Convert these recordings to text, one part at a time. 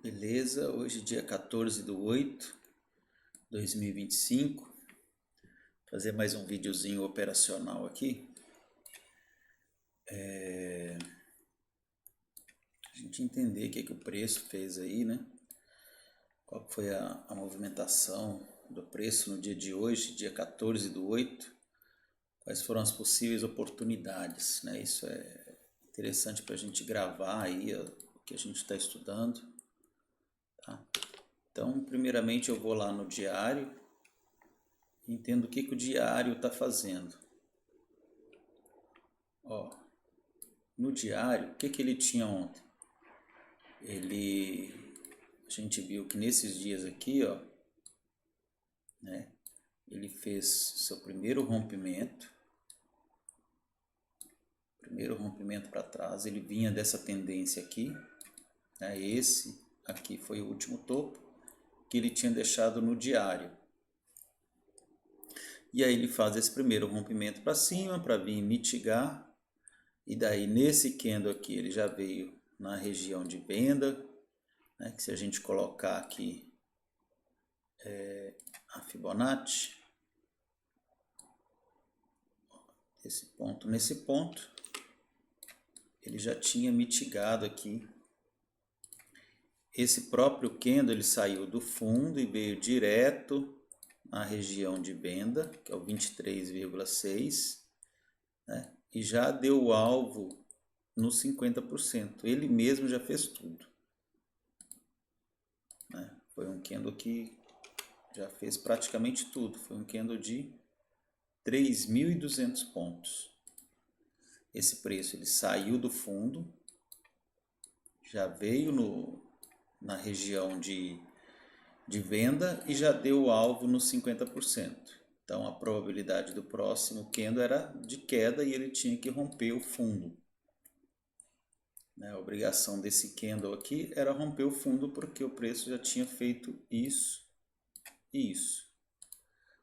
Beleza, hoje dia 14/8/2025, fazer mais um videozinho operacional aqui. A gente entender o que o preço fez aí, né? Qual foi a movimentação do preço no dia de hoje, dia 14/8, quais foram as possíveis oportunidades, né? Isso é interessante para a gente gravar aí o que a gente está estudando, tá? Então, primeiramente eu vou lá no diário, entendo o que o diário está fazendo. Ó, no diário, o que ele tinha ontem? A gente viu que nesses dias aqui, ó, né, ele fez seu primeiro rompimento para trás. Ele vinha dessa tendência aqui, né, esse aqui foi o último topo que ele tinha deixado no diário. E aí ele faz esse primeiro rompimento para cima para vir mitigar. E daí nesse candle aqui ele já veio na região de venda, né, que se a gente colocar aqui a Fibonacci, nesse ponto, ele já tinha mitigado aqui. Esse próprio candle ele saiu do fundo e veio direto na região de venda, que é o 23,6, né? E já deu o alvo no 50%. Ele mesmo já fez tudo, né? Foi um candle que já fez praticamente tudo. Foi um candle de 3.200 pontos. Esse preço ele saiu do fundo, já veio na região de venda e já deu o alvo nos 50%. Então a probabilidade do próximo candle era de queda e ele tinha que romper o fundo. A obrigação desse candle aqui era romper o fundo porque o preço já tinha feito isso e isso.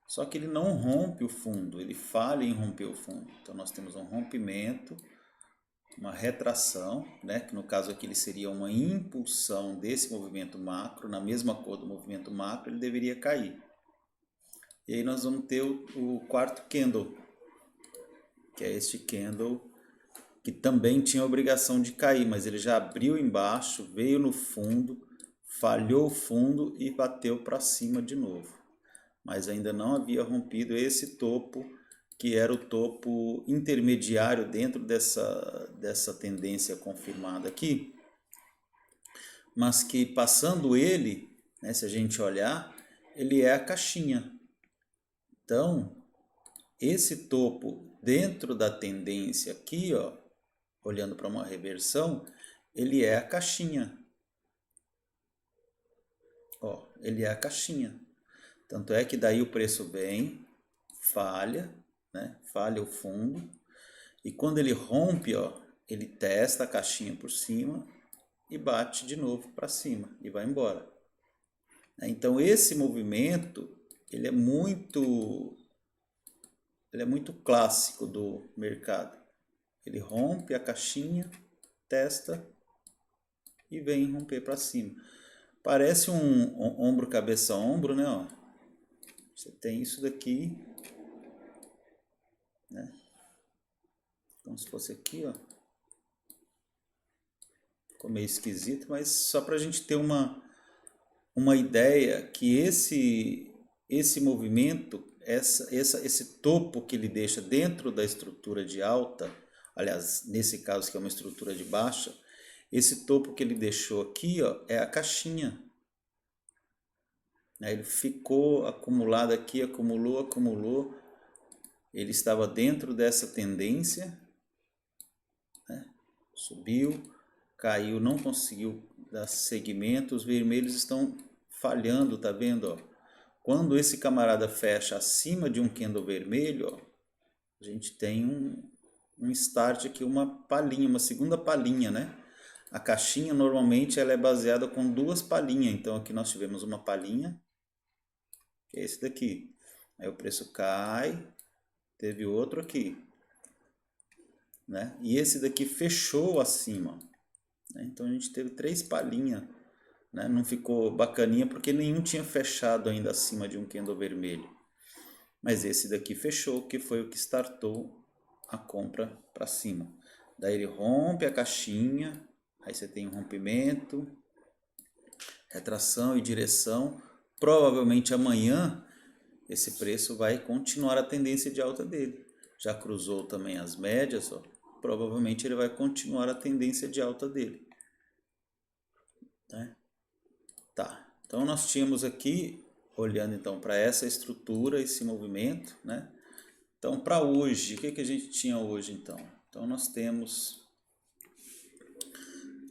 Só que ele não rompe o fundo, ele falha em romper o fundo. Então nós temos um rompimento, uma retração, né, que no caso aqui ele seria uma impulsão desse movimento macro, na mesma cor do movimento macro, ele deveria cair. E aí nós vamos ter o quarto candle, que é este candle que também tinha a obrigação de cair, mas ele já abriu embaixo, veio no fundo, falhou o fundo e bateu para cima de novo. Mas ainda não havia rompido esse topo, que era o topo intermediário dentro dessa tendência confirmada aqui, mas que passando ele, né, se a gente olhar, ele é a caixinha. Então, esse topo dentro da tendência aqui, ó, olhando para uma reversão, ele é a caixinha. Ó, ele é a caixinha. Tanto é que daí o preço vem, falha, né? Falha o fundo. E quando ele rompe, ó, ele testa a caixinha por cima e bate de novo para cima e vai embora. Então esse movimento, ele é muito clássico do mercado. Ele rompe a caixinha, testa e vem romper para cima. Parece um ombro, cabeça, ombro, né? Ó. Você tem isso daqui, né? Como se fosse aqui, ó. Ficou meio esquisito, mas só para a gente ter uma ideia que esse movimento, esse topo que ele deixa dentro da estrutura de alta, aliás, nesse caso que é uma estrutura de baixa, esse topo que ele deixou aqui, ó, é a caixinha. Ele ficou acumulado aqui, acumulou. Ele estava dentro dessa tendência, né? Subiu, caiu, não conseguiu dar segmento. Os vermelhos estão falhando, tá vendo? Ó? Quando esse camarada fecha acima de um candle vermelho, ó, a gente tem um start aqui, uma palhinha, uma segunda palhinha, né? A caixinha normalmente ela é baseada com duas palhinhas, então aqui nós tivemos uma palhinha, que é esse daqui. Aí o preço cai, teve outro aqui, né? E esse daqui fechou acima, né? Então a gente teve três palhinhas né? Não ficou bacaninha porque nenhum tinha fechado ainda acima de um candle vermelho. Mas esse daqui fechou, que foi o que startou a compra para cima. Daí ele rompe a caixinha, aí você tem um rompimento, retração e direção. Provavelmente amanhã esse preço vai continuar a tendência de alta dele. Já cruzou também as médias, ó. Provavelmente ele vai continuar a tendência de alta dele, né? Tá, então nós tínhamos aqui, olhando então para essa estrutura, esse movimento, né? Então para hoje, o que, que a gente tinha hoje então? Então nós temos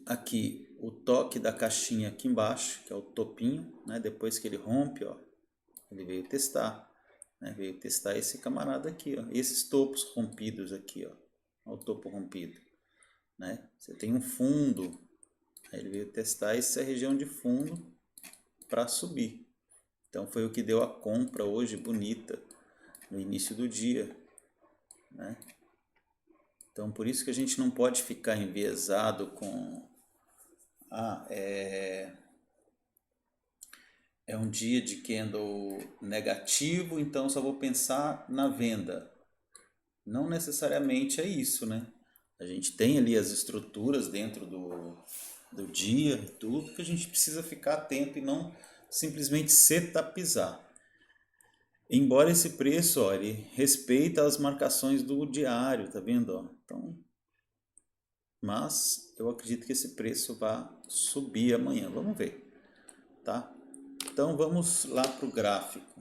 aqui o toque da caixinha aqui embaixo, que é o topinho, né? Depois que ele rompe, ó, ele veio testar, né? Veio testar esse camarada aqui, ó, esses topos rompidos aqui, ó, o topo rompido, né? Você tem um fundo, aí ele veio testar essa região de fundo para subir. Então foi o que deu a compra hoje bonita no início do dia, né? Então por isso que a gente não pode ficar enviesado com é um dia de candle negativo, então só vou pensar na venda. Não necessariamente é isso, né? A gente tem ali as estruturas dentro do dia e tudo que a gente precisa ficar atento e não simplesmente setapizar. Embora esse preço, ó, ele respeita as marcações do diário, tá vendo? Ó? Então, mas eu acredito que esse preço vai subir amanhã. Vamos ver, tá? Então vamos lá para o gráfico.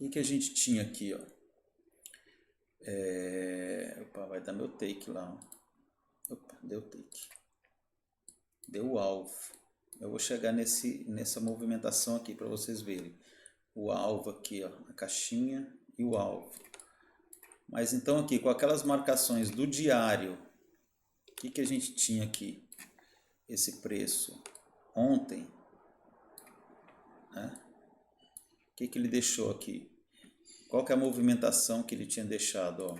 O que a gente tinha aqui, ó? Opa, vai dar meu take lá. Ó. Opa, deu take. Deu o alvo. Eu vou chegar nessa movimentação aqui para vocês verem. O alvo aqui, ó, a caixinha e o alvo. Mas então aqui, com aquelas marcações do diário, o que a gente tinha aqui? Esse preço ontem, né? O que ele deixou aqui? Qual que é a movimentação que ele tinha deixado? Ó?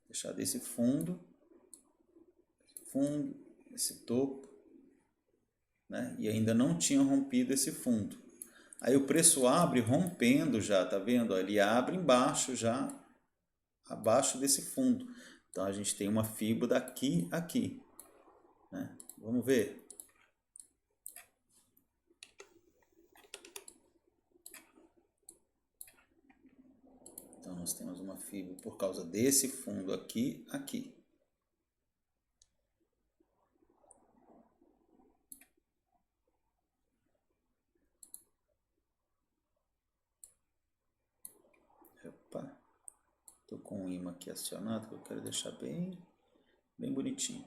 Deixado esse fundo, esse topo, né? E ainda não tinha rompido esse fundo. Aí o preço abre rompendo já, tá vendo? Ele abre embaixo já, abaixo desse fundo. Então a gente tem uma fibra daqui a aqui, né? Vamos ver. Então nós temos uma fibra por causa desse fundo aqui, aqui. Opa, tô com um imã aqui acionado que eu quero deixar bem bonitinho.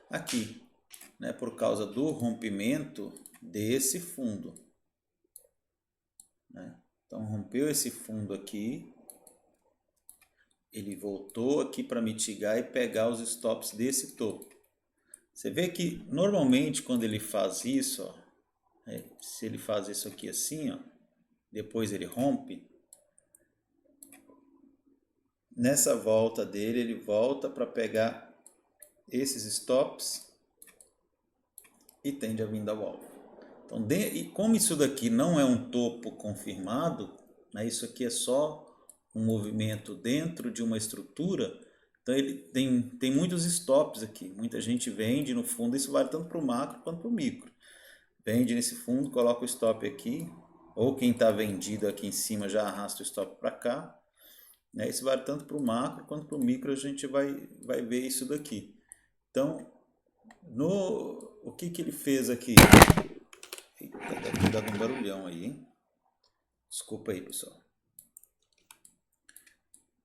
Aqui, né, por causa do rompimento desse fundo, né? Então rompeu esse fundo aqui, ele voltou aqui para mitigar e pegar os stops desse topo. Você vê que normalmente quando ele faz isso, ó, se ele faz isso aqui assim, ó, depois ele rompe, nessa volta dele ele volta para pegar esses stops e tende a vir ao alvo. Então, e como isso daqui não é um topo confirmado, né, isso aqui é só um movimento dentro de uma estrutura, então ele tem muitos stops aqui. Muita gente vende no fundo, isso vale tanto para o macro quanto para o micro. Vende nesse fundo, coloca o stop aqui, ou quem está vendido aqui em cima já arrasta o stop para cá. Né? Isso vale tanto para o macro quanto para o micro, a gente vai ver isso daqui. Então, o que ele fez aqui? Eita, deve ter dado um barulhão aí, hein? Desculpa aí, pessoal.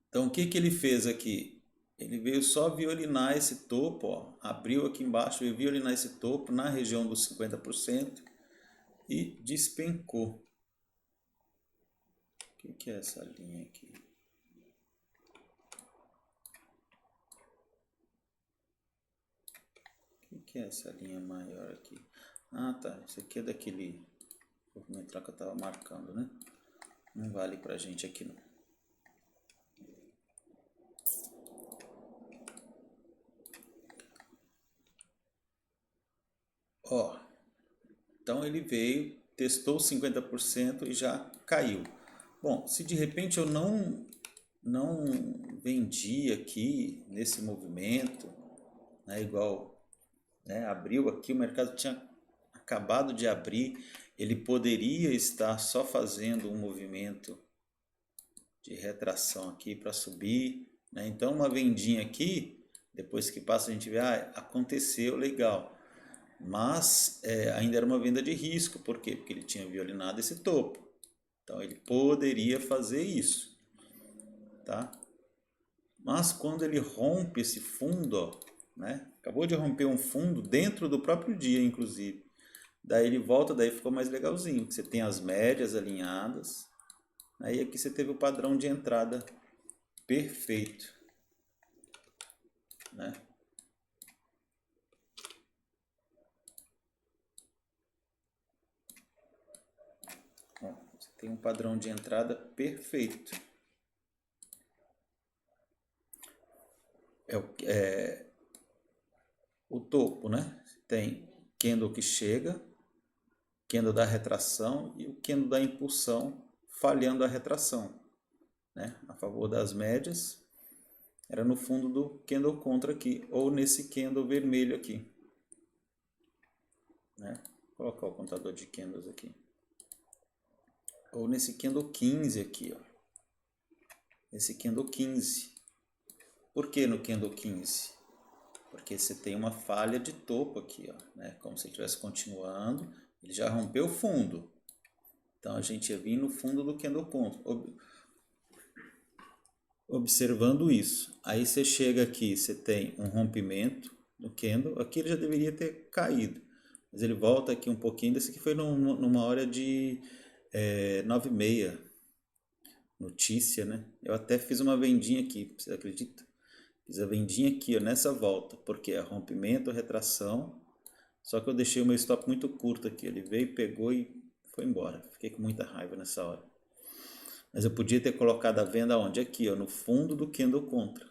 Então, o que ele fez aqui? Ele veio só violinar esse topo, ó, abriu aqui embaixo, veio violinar esse topo na região dos 50% e despencou. O que é essa linha aqui? O que é essa linha maior aqui? Ah, tá. Isso aqui é daquele movimento que eu estava marcando, né? Não vale pra gente aqui não. Ó, Então ele veio, testou 50% e já caiu. Bom, se de repente eu não vendi aqui nesse movimento, né, igual, né, abriu aqui, o mercado tinha acabado de abrir, ele poderia estar só fazendo um movimento de retração aqui para subir, né? Então uma vendinha aqui, depois que passa a gente vê, aconteceu, legal. Mas ainda era uma venda de risco, por quê? Porque ele tinha violinado esse topo. Então ele poderia fazer isso, tá? Mas quando ele rompe esse fundo, ó, né? Acabou de romper um fundo dentro do próprio dia, inclusive. Daí ele volta, daí ficou mais legalzinho. Você tem as médias alinhadas. Aí aqui você teve o padrão de entrada perfeito, né? Ó, você tem um padrão de entrada perfeito. O topo, né? Tem candle que chega, candle da retração e o candle da impulsão falhando a retração, né? A favor das médias, era no fundo do candle contra aqui, ou nesse candle vermelho aqui, né? Vou colocar o contador de candles aqui. Ou nesse candle 15 aqui, ó. Esse candle 15. Por que no candle 15? Porque você tem uma falha de topo aqui, ó, né? Como se estivesse continuando, ele já rompeu o fundo. Então a gente ia vir no fundo do candle contra, observando isso. Aí você chega aqui, você tem um rompimento no candle, aqui ele já deveria ter caído, mas ele volta aqui um pouquinho, desse aqui foi numa hora de 9h30, notícia, né? Eu até fiz uma vendinha aqui, você acredita? Fiz a vendinha aqui, ó, nessa volta, porque é rompimento, retração, só que eu deixei o meu stop muito curto aqui, ele veio, pegou e foi embora. Fiquei com muita raiva nessa hora. Mas eu podia ter colocado a venda onde? Aqui, ó, no fundo do candle contra.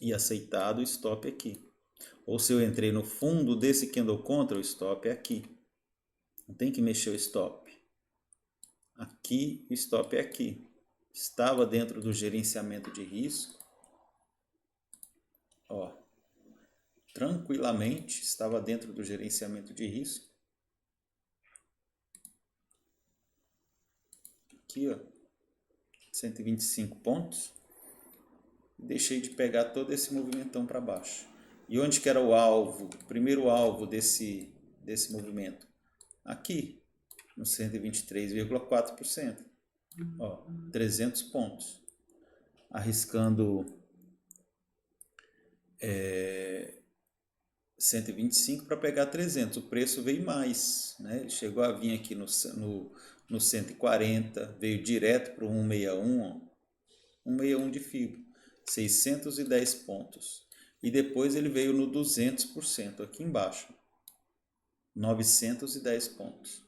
E aceitado o stop aqui. Ou se eu entrei no fundo desse candle contra, o stop é aqui. Não tem que mexer o stop. Aqui, o stop é aqui. Estava dentro do gerenciamento de risco. Ó, tranquilamente estava dentro do gerenciamento de risco. Aqui, ó, 125 pontos. Deixei de pegar todo esse movimentão para baixo. E onde que era o alvo, o primeiro alvo desse movimento? Aqui, no 123,4%. Ó, 300 pontos. Arriscando 125 para pegar 300. O preço veio mais, né? Ele chegou a vir aqui no 140, veio direto para o 161, ó. 161 de FIBO, 610 pontos. E depois ele veio no 200% aqui embaixo, 910 pontos.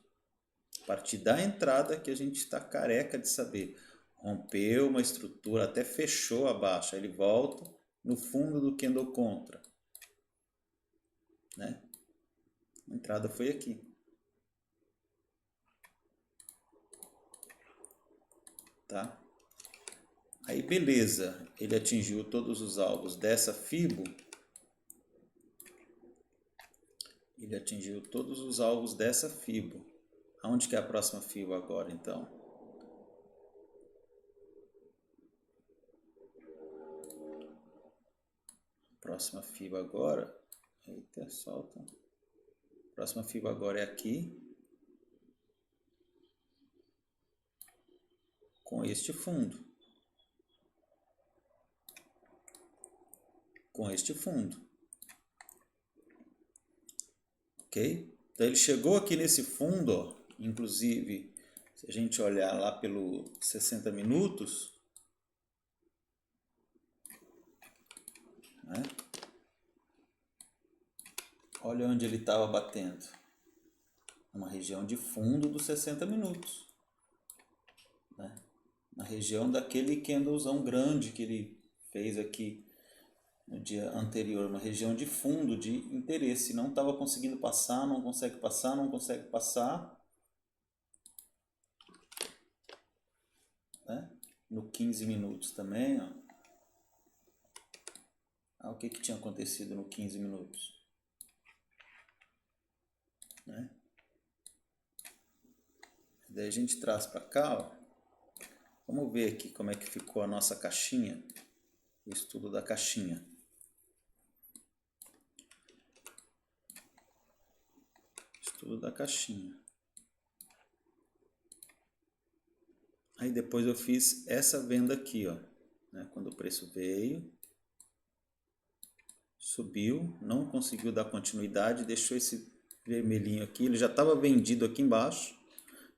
A partir da entrada que a gente está careca de saber. Rompeu uma estrutura, até fechou a baixa, ele volta no fundo do candle contra, né? A entrada foi aqui. Tá? Aí beleza, ele atingiu todos os alvos dessa FIBO. Ele atingiu todos os alvos dessa FIBO. Aonde que é a próxima FIBO agora, então? Próxima FIBO agora... Eita, solta. Próxima FIBO agora é aqui. Com este fundo. Com este fundo. Ok? Então ele chegou aqui nesse fundo, ó, inclusive, se a gente olhar lá pelo 60 minutos, né? Olha onde ele estava batendo. Uma região de fundo dos 60 minutos. Né? Na região daquele candlezão grande que ele fez aqui no dia anterior, uma região de fundo de interesse. Não estava conseguindo passar, não consegue passar, não consegue passar. Né? No 15 minutos também, ó. O que tinha acontecido no 15 minutos? Né? Daí a gente traz para cá, ó. Vamos ver aqui como é que ficou a nossa caixinha, o estudo da caixinha. Estudo da caixinha. Aí depois eu fiz essa venda aqui, ó, né? Quando o preço veio, subiu, não conseguiu dar continuidade, deixou esse vermelhinho aqui, ele já estava vendido aqui embaixo,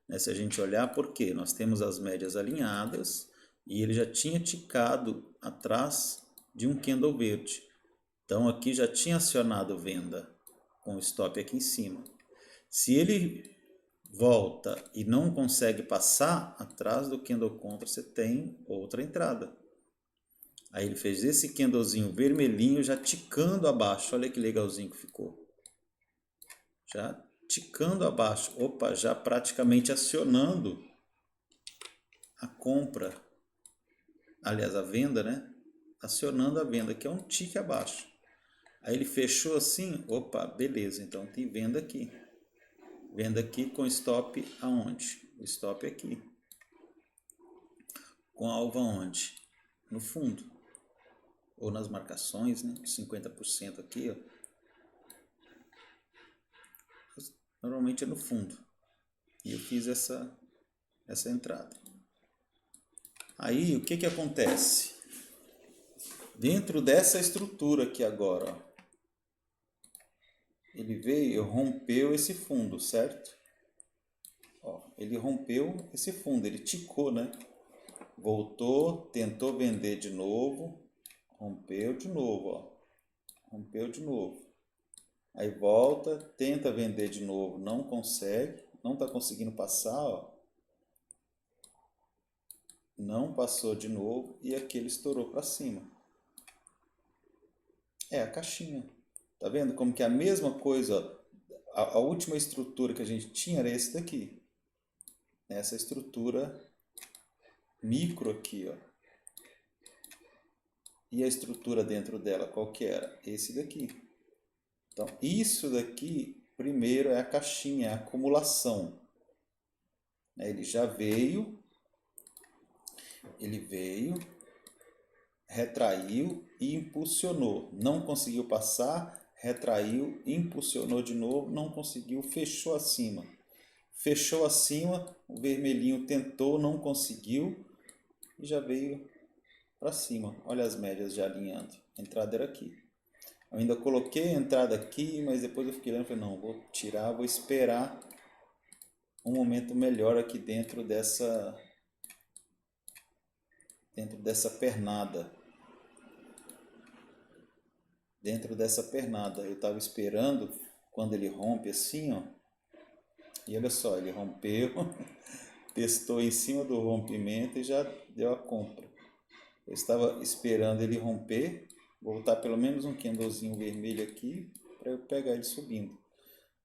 né? Se a gente olhar, por quê? Nós temos as médias alinhadas e ele já tinha ticado atrás de um candle verde. Então aqui já tinha acionado venda com o stop aqui em cima. Se ele volta e não consegue passar, atrás do candle contra você tem outra entrada. Aí ele fez esse candlezinho vermelhinho já ticando abaixo. Olha que legalzinho que ficou. Já ticando abaixo. Opa, já praticamente acionando a compra. Aliás, a venda, né? Acionando a venda, que é um tique abaixo. Aí ele fechou assim. Opa, beleza. Então tem venda aqui. Venda aqui com stop aonde? O stop aqui. Com alvo aonde? No fundo. Ou nas marcações, né? 50% aqui, ó. Normalmente é no fundo. E eu fiz essa entrada. Aí, o que acontece? Dentro dessa estrutura aqui agora, ó, ele veio, rompeu esse fundo, certo? Ó, ele rompeu esse fundo, ele ticou, né? Voltou, tentou vender de novo, rompeu de novo, ó. Rompeu de novo. Aí volta, tenta vender de novo, não consegue, não está conseguindo passar, ó. Não passou de novo e aqui ele estourou para cima. É a caixinha. Tá vendo como que é a mesma coisa, ó, a última estrutura que a gente tinha era esse daqui. Essa estrutura micro aqui, ó. E a estrutura dentro dela, qual que era? Esse daqui. Então, isso daqui, primeiro, é a caixinha, é a acumulação. Ele já veio, ele veio, retraiu e impulsionou. Não conseguiu passar, retraiu, impulsionou de novo, não conseguiu, fechou acima. Fechou acima, o vermelhinho tentou, não conseguiu e já veio para cima. Olha as médias já alinhando. A entrada era aqui. Eu ainda coloquei a entrada aqui, mas depois eu fiquei olhando e falei, não, vou tirar, vou esperar um momento melhor aqui dentro dessa pernada. Dentro dessa pernada. Eu estava esperando quando ele rompe assim, ó. E olha só, ele rompeu, testou em cima do rompimento e já deu a compra. Eu estava esperando ele romper, voltar pelo menos um candlezinho vermelho aqui para eu pegar ele subindo.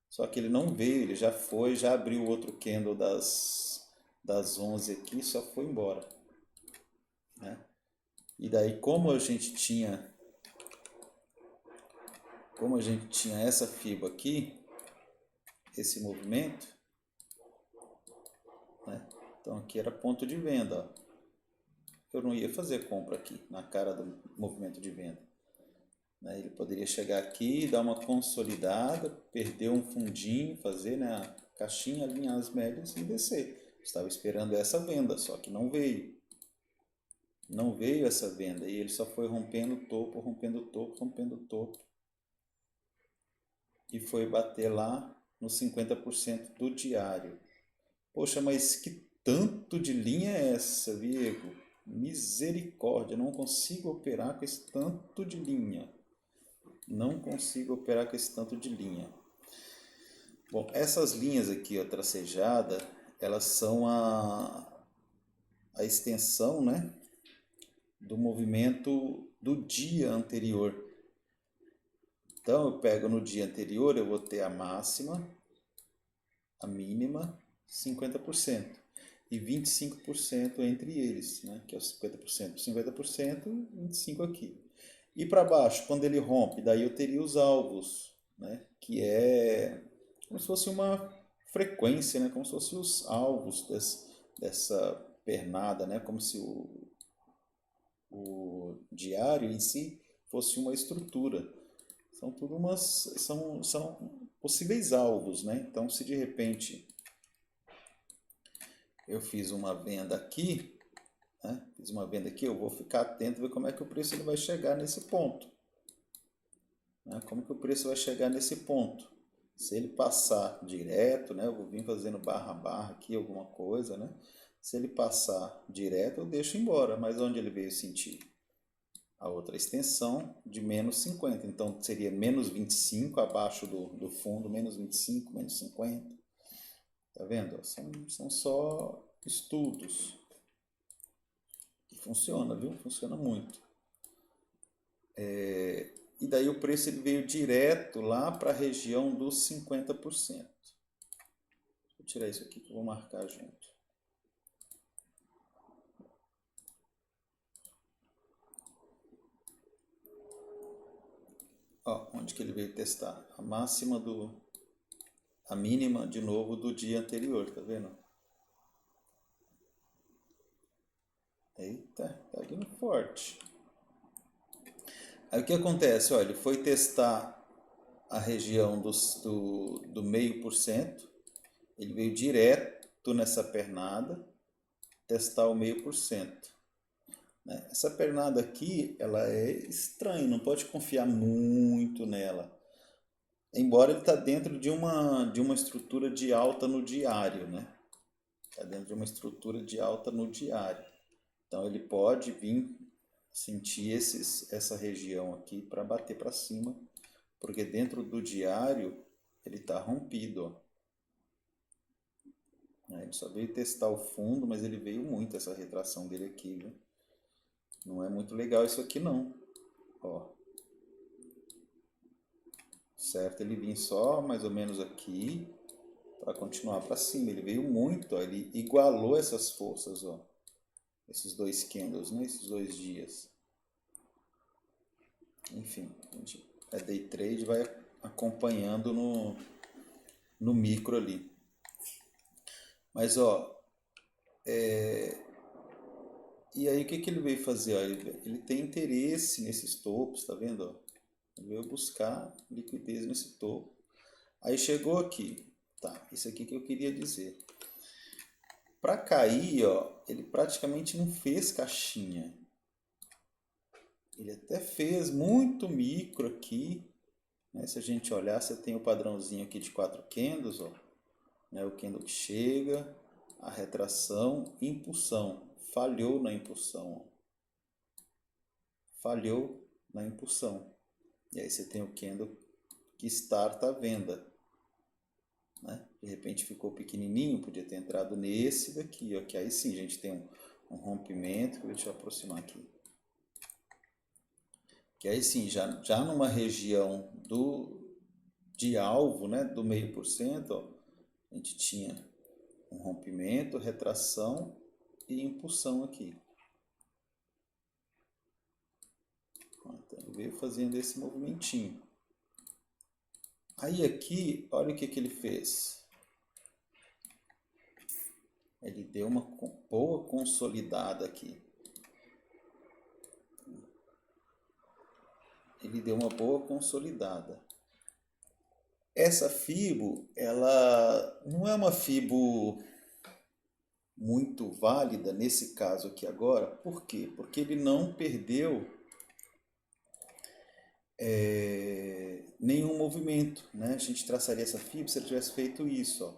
Só que ele não veio, ele já foi, já abriu outro candle das 11 aqui, só foi embora. Né? E daí como a gente tinha essa FIBA aqui, esse movimento, né? Então aqui era ponto de venda, ó. Eu não ia fazer compra aqui na cara do movimento de venda, né? Ele poderia chegar aqui, dar uma consolidada, perder um fundinho, fazer, né, a caixinha, alinhar as médias e descer. Estava esperando essa venda, só que não veio. Não veio essa venda e ele só foi rompendo o topo, rompendo o topo, rompendo o topo. E foi bater lá no 50% do diário. Poxa, mas que tanto de linha é essa, Viego? Misericórdia, não consigo operar com esse tanto de linha. Não consigo operar com esse tanto de linha. Bom, essas linhas aqui, ó, tracejada, elas são a extensão, né, do movimento do dia anterior. Então, eu pego no dia anterior, eu vou ter a máxima, a mínima, 50%. E 25% entre eles, né? Que é os 50%. 50%, 25% aqui. E para baixo, quando ele rompe, daí eu teria os alvos, né? Que é como se fosse uma frequência, né? Como se fossem os alvos dessa pernada, né? Como se o diário em si fosse uma estrutura. São tudo são possíveis alvos, né? Então, se de repente eu fiz uma venda aqui, né? Fiz uma venda aqui, eu vou ficar atento ver como é que o preço ele vai chegar nesse ponto, né? Como que o preço vai chegar nesse ponto? Se ele passar direto, né? Eu vou vir fazendo barra barra aqui, alguma coisa, né? Se ele passar direto, eu deixo embora. Mas onde ele veio sentir? A outra extensão de menos 50. Então, seria menos 25 abaixo do fundo, menos 25, menos 50. Tá vendo? São só estudos. E funciona, viu? Funciona muito. E daí o preço ele veio direto lá para a região dos 50%. Vou tirar isso aqui que eu vou marcar junto. Ó, onde que ele veio testar? A máxima a mínima de novo do dia anterior, tá vendo? Eita, tá vindo forte. Aí o que acontece? Olha, ele foi testar a região do 0,5%, ele veio direto nessa pernada testar o 0,5%. Né? Essa pernada aqui, ela é estranha, não pode confiar muito nela. Embora ele está dentro de uma estrutura de alta no diário, né? Está dentro de uma estrutura de alta no diário. Então ele pode vir sentir essa região aqui para bater para cima, porque dentro do diário ele está rompido, ó. Ele só veio testar o fundo, mas ele veio muito essa retração dele aqui, viu? Não é muito legal isso aqui não, ó. Certo? Ele vinha só mais ou menos aqui para continuar para cima. Ele veio muito, ó. Ele igualou essas forças, ó. Esses dois candles, né? Esses 2 dias. Enfim, a gente é day trade, vai acompanhando no micro ali. Mas ó, e aí o que ele veio fazer? Ó, ele tem interesse nesses topos, tá vendo? Ó? Ele veio buscar liquidez nesse topo. Aí chegou aqui, tá? Isso aqui que eu queria dizer. Para cair, ó, ele praticamente não fez caixinha. Ele até fez muito micro aqui, né? Se a gente olhar, você tem o padrãozinho aqui de 4 candles, ó, né? O candle que chega, a retração, impulsão. Falhou na impulsão, ó. Falhou na impulsão. E aí você tem o candle que starta a venda, né? De repente ficou pequenininho, podia ter entrado nesse daqui, ó, que aí sim a gente tem um rompimento. Deixa eu aproximar aqui. Que aí sim, já numa região de alvo, né, do 0,5%, ó, a gente tinha um rompimento, retração e impulsão aqui. Então, ele veio fazendo esse movimentinho. Aí aqui, olha o que ele fez. Ele deu uma boa consolidada aqui. Ele deu uma boa consolidada. Essa FIBO, ela não é uma FIBO muito válida nesse caso aqui agora. Por quê? Porque ele não perdeu nenhum movimento, né? A gente traçaria essa FIBO se ele tivesse feito isso, ó.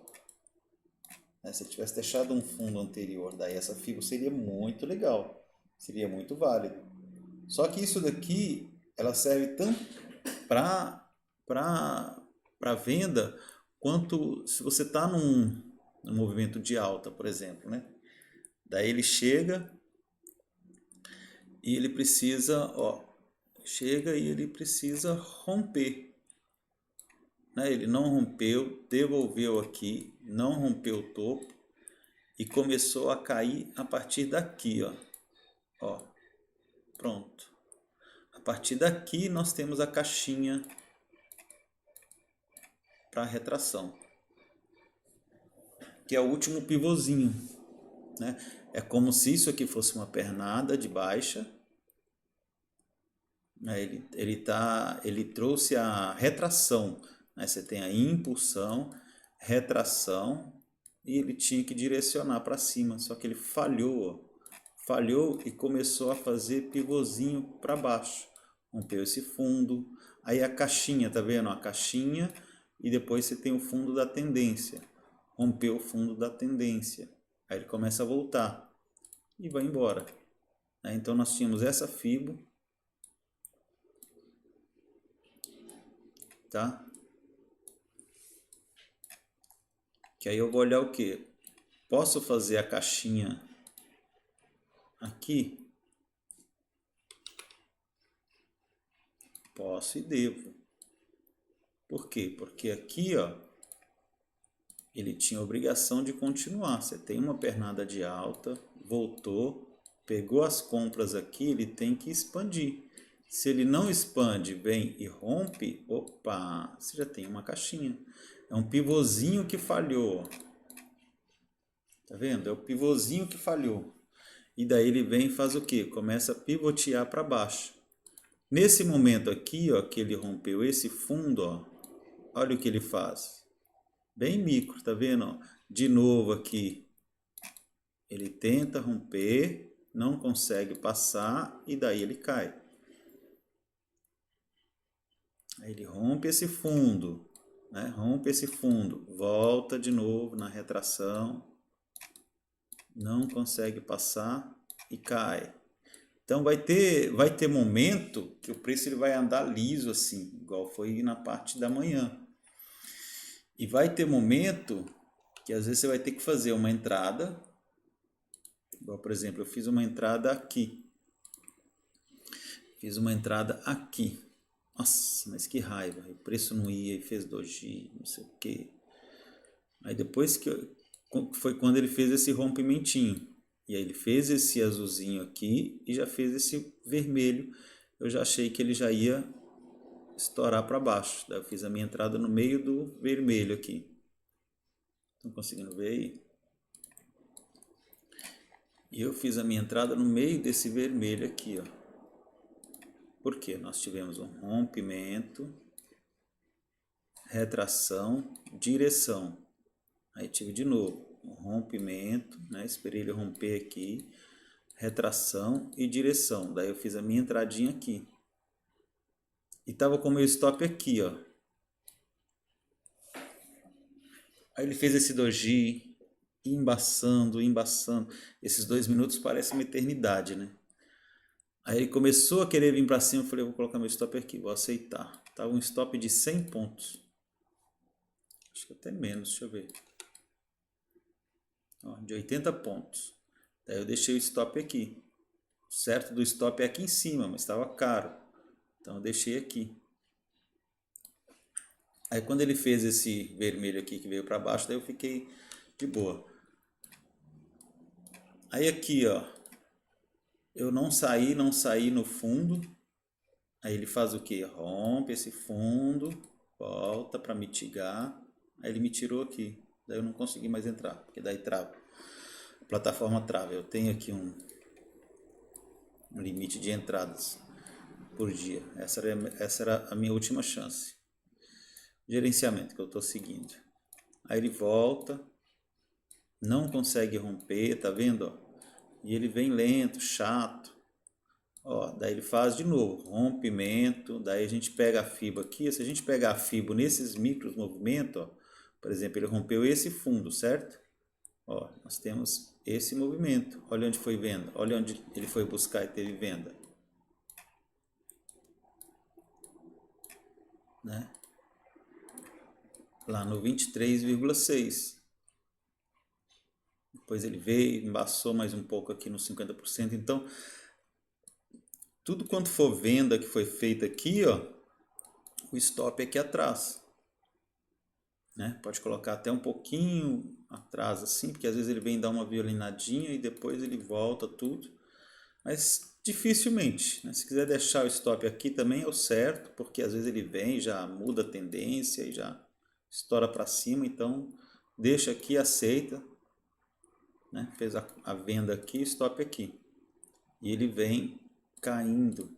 Né? Se ele tivesse deixado um fundo anterior, daí essa FIBO seria muito legal, seria muito válido. Só que isso daqui, ela serve tanto para venda, quanto se você está num movimento de alta, por exemplo, né? Daí ele chega e ele precisa, ó, chega e ele precisa romper, né? Ele não rompeu, devolveu aqui, não rompeu o topo e começou a cair a partir daqui, ó. Ó, pronto. A partir daqui nós temos a caixinha para retração, que é o último pivôzinho, né? É como se isso aqui fosse uma pernada de baixa, né? Ele trouxe a retração, né? Você tem a impulsão, retração, e ele tinha que direcionar para cima, só que ele falhou, ó. Falhou e começou a fazer pivôzinho para baixo, rompeu esse fundo. Aí a caixinha, tá vendo? A caixinha, e depois você tem o fundo da tendência, rompeu o fundo da tendência, aí ele começa a voltar e vai embora, né? Então nós tínhamos essa fibo, tá? Que aí eu vou olhar o que? Posso fazer a caixinha aqui? Posso e devo. Por quê? Porque aqui, ó, ele tinha a obrigação de continuar. Você tem uma pernada de alta, voltou, pegou as compras aqui, ele tem que expandir. Se ele não expande, vem e rompe, opa, você já tem uma caixinha. É um pivôzinho que falhou. Tá vendo? É o pivôzinho que falhou. E daí ele vem e faz o quê? Começa a pivotear para baixo. Nesse momento aqui, ó, que ele rompeu esse fundo, ó, olha o que ele faz. Bem micro, tá vendo? Ó? De novo aqui, ele tenta romper, não consegue passar e daí ele cai. Aí ele rompe esse fundo, né? Rompe esse fundo, volta de novo na retração, não consegue passar e cai. Então vai ter momento que o preço ele vai andar liso assim, igual foi na parte da manhã. E vai ter momento que às vezes você vai ter que fazer uma entrada, igual por exemplo, eu fiz uma entrada aqui. Fiz uma entrada aqui. Nossa, mas que raiva. O preço não ia e fez doji, não sei o que. Aí depois foi quando ele fez esse rompimentinho. E aí ele fez esse azulzinho aqui e já fez esse vermelho. Eu já achei que ele já ia estourar para baixo. Daí eu fiz a minha entrada no meio do vermelho aqui. Estão conseguindo ver aí? E eu fiz a minha entrada no meio desse vermelho aqui, ó. Porque nós tivemos um rompimento, retração, direção. Aí tive de novo um rompimento, né? Esperei ele romper aqui, retração e direção. Daí eu fiz a minha entradinha aqui. E tava com o meu stop aqui, ó. Aí ele fez esse doji, embaçando, embaçando. Esses 2 minutos parecem uma eternidade, né? Aí ele começou a querer vir para cima, eu falei, vou colocar meu stop aqui, vou aceitar. Tava um stop de 100 pontos. Acho que até menos, deixa eu ver. Ó, de 80 pontos. Daí eu deixei o stop aqui. O certo do stop é aqui em cima, mas estava caro. Então eu deixei aqui. Aí quando ele fez esse vermelho aqui que veio para baixo, daí eu fiquei de boa. Aí aqui, ó, eu não saí no fundo. Aí ele faz o que? Rompe esse fundo, volta para mitigar. Aí ele me tirou aqui. Daí eu não consegui mais entrar, porque daí trava. A plataforma trava. Eu tenho aqui um limite de entradas por dia. Essa era a minha última chance. Gerenciamento que eu estou seguindo. Aí ele volta, não consegue romper, tá vendo? Ó? E ele vem lento, chato. Ó, daí ele faz de novo, rompimento, daí a gente pega a fibra aqui, se a gente pegar a fibra nesses micros movimentos, ó, por exemplo, ele rompeu esse fundo, certo? Ó, nós temos esse movimento, olha onde foi venda, olha onde ele foi buscar e teve venda. Né? Lá no 23,6. Depois ele veio, embaçou mais um pouco aqui no 50%, então tudo quanto for venda que foi feita aqui, ó, o stop é aqui atrás. Né? Pode colocar até um pouquinho atrás assim, porque às vezes ele vem dar uma violinadinha e depois ele volta tudo. Mas dificilmente, né? Se quiser deixar o stop aqui também é o certo, porque às vezes ele vem, já muda a tendência e já estoura para cima, então deixa aqui, aceita, né? Fez a venda aqui, stop aqui. E ele vem caindo.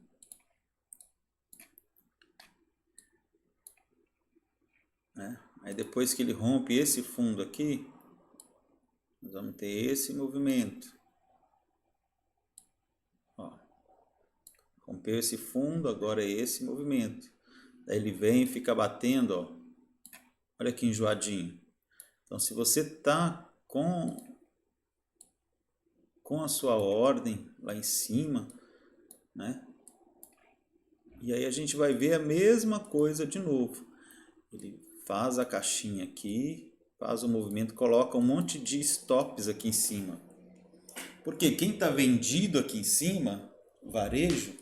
Né? Aí depois que ele rompe esse fundo aqui, nós vamos ter esse movimento. Ó, rompeu esse fundo, agora é esse movimento. Daí ele vem e fica batendo, ó. Olha que enjoadinho. Então se você tá com a sua ordem lá em cima, né? E aí a gente vai ver a mesma coisa de novo. Ele faz a caixinha aqui, faz o movimento, coloca um monte de stops aqui em cima. Porque quem está vendido aqui em cima, o varejo,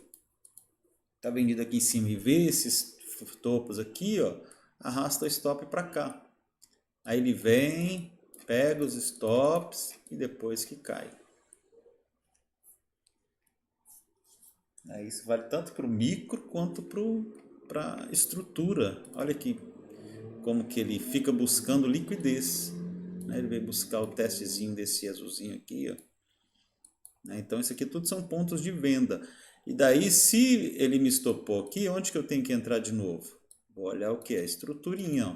está vendido aqui em cima e vê esses topos aqui, ó, arrasta o stop para cá. Aí ele vem, pega os stops e depois que cai. Isso vale tanto para o micro quanto para a estrutura. Olha aqui como que ele fica buscando liquidez. Né? Ele veio buscar o testezinho desse azulzinho aqui. Ó. Né? Então isso aqui tudo são pontos de venda. E daí se ele me estopou aqui, onde que eu tenho que entrar de novo? Vou olhar o que? A estruturinha. Ó.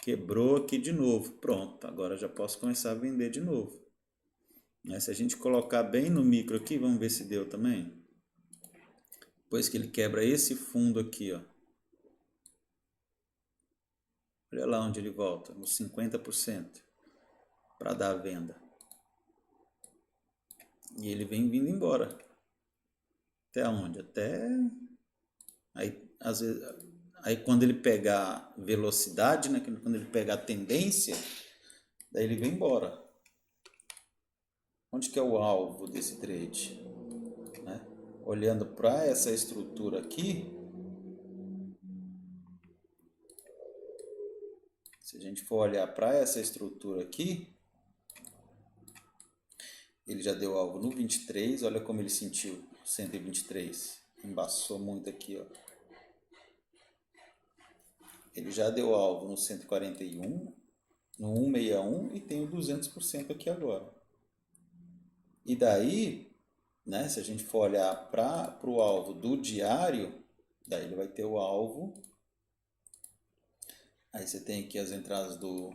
Quebrou aqui de novo. Pronto, agora já posso começar a vender de novo. Se a gente colocar bem no micro aqui, vamos ver se deu também. Depois que ele quebra esse fundo aqui, ó. Olha lá onde ele volta, nos 50% para dar a venda. E ele vem vindo embora. Até onde? Até aí, às vezes, aí quando ele pegar velocidade, né, quando ele pegar tendência, daí ele vem embora. Onde que é o alvo desse trade? Né? Olhando para essa estrutura aqui, se a gente for olhar para essa estrutura aqui, ele já deu alvo no 23, olha como ele sentiu 123, embaçou muito aqui, ó. Ele já deu alvo no 141, no 161 e tem o 200% aqui agora. E daí, né, se a gente for olhar para o alvo do diário, daí ele vai ter o alvo. Aí você tem aqui as entradas do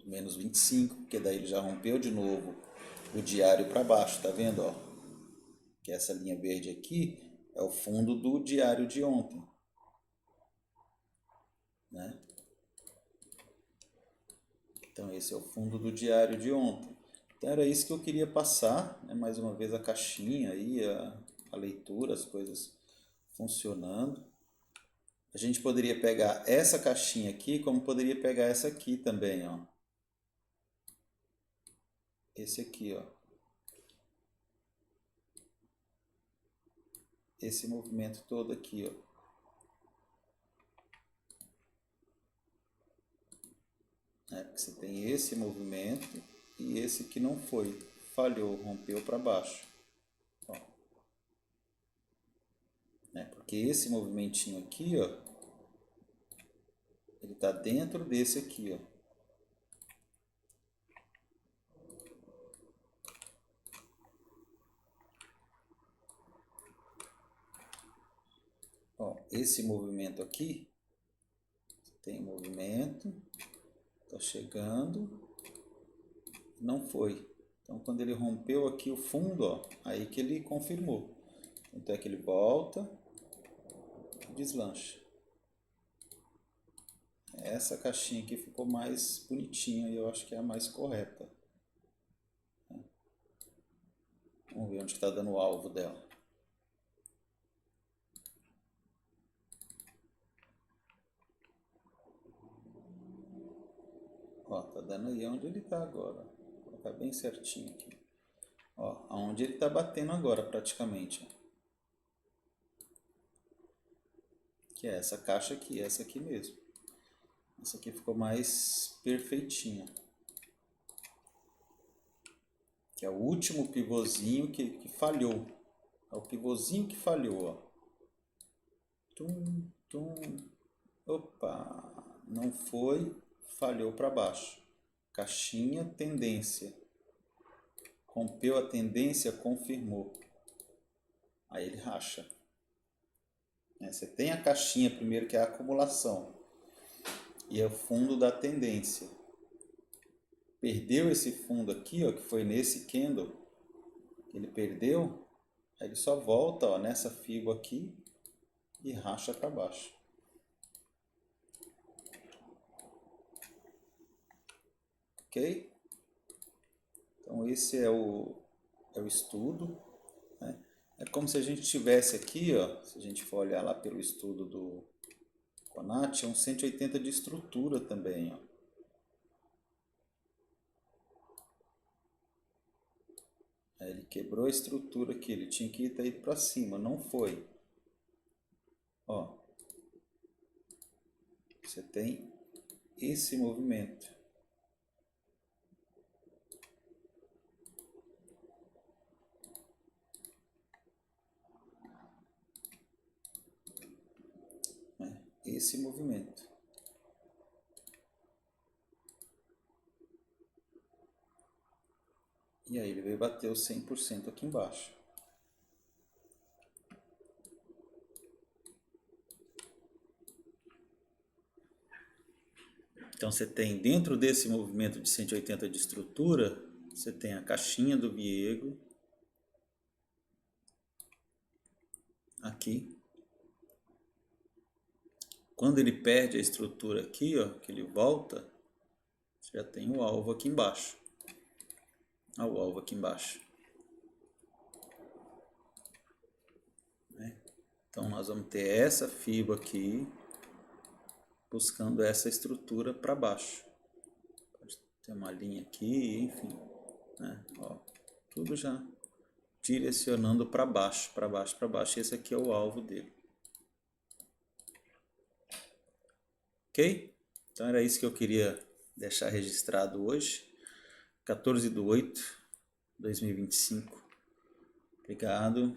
menos 25, porque daí ele já rompeu de novo o diário para baixo, tá vendo? Ó? Que essa linha verde aqui é o fundo do diário de ontem. Né? Então esse é o fundo do diário de ontem. Então era isso que eu queria passar, né? Mais uma vez a caixinha aí, a leitura, as coisas funcionando. A gente poderia pegar essa caixinha aqui, como poderia pegar essa aqui também, ó. Esse aqui, ó. Esse movimento todo aqui, ó. Você tem esse movimento e esse que não foi, falhou, rompeu para baixo. Ó. Porque esse movimentinho aqui, ó, ele está dentro desse aqui, ó. Ó, esse movimento aqui, tem movimento, está chegando, não foi. Então quando ele rompeu aqui o fundo, ó, aí que ele confirmou. Então é que ele volta e deslancha. Essa caixinha aqui ficou mais bonitinha e eu acho que é a mais correta. Vamos ver onde está dando o alvo dela. Ó, tá dando aí onde ele está agora. Vou colocar bem certinho aqui. Ó, aonde ele está batendo agora praticamente. Ó. Que é essa caixa aqui, essa aqui mesmo. Essa aqui ficou mais perfeitinha. Que é o último pivôzinho que falhou. É o pivôzinho que falhou, ó. Tum, tum. Opa, não foi, falhou para baixo. Caixinha, tendência. Rompeu a tendência, confirmou. Aí ele racha. Você tem a caixinha primeiro, que é a acumulação. E é o fundo da tendência. Perdeu esse fundo aqui, ó, que foi nesse candle. Ele perdeu. Aí ele só volta, ó, nessa fibo aqui e racha para baixo. Ok? Então esse é o estudo. Né? É como se a gente tivesse aqui, ó, se a gente for olhar lá pelo estudo do Conat, é um 180 de estrutura também. Ó. Aí ele quebrou a estrutura aqui, ele tinha que ter ido para cima, não foi. Ó, você tem esse movimento. Né? Esse movimento. E aí ele veio bater o 100% aqui embaixo. Então você tem dentro desse movimento de 180 de estrutura, você tem a caixinha do Viego aqui. Quando ele perde a estrutura aqui, ó, que ele volta, você já tem o alvo aqui embaixo. Olha o alvo aqui embaixo. Então nós vamos ter essa fibra aqui, buscando essa estrutura para baixo. Pode ter uma linha aqui, enfim. Né? Ó, tudo já direcionando para baixo, para baixo, para baixo. Esse aqui é o alvo dele. Ok? Então era isso que eu queria deixar registrado hoje. 14/8/2025. Obrigado.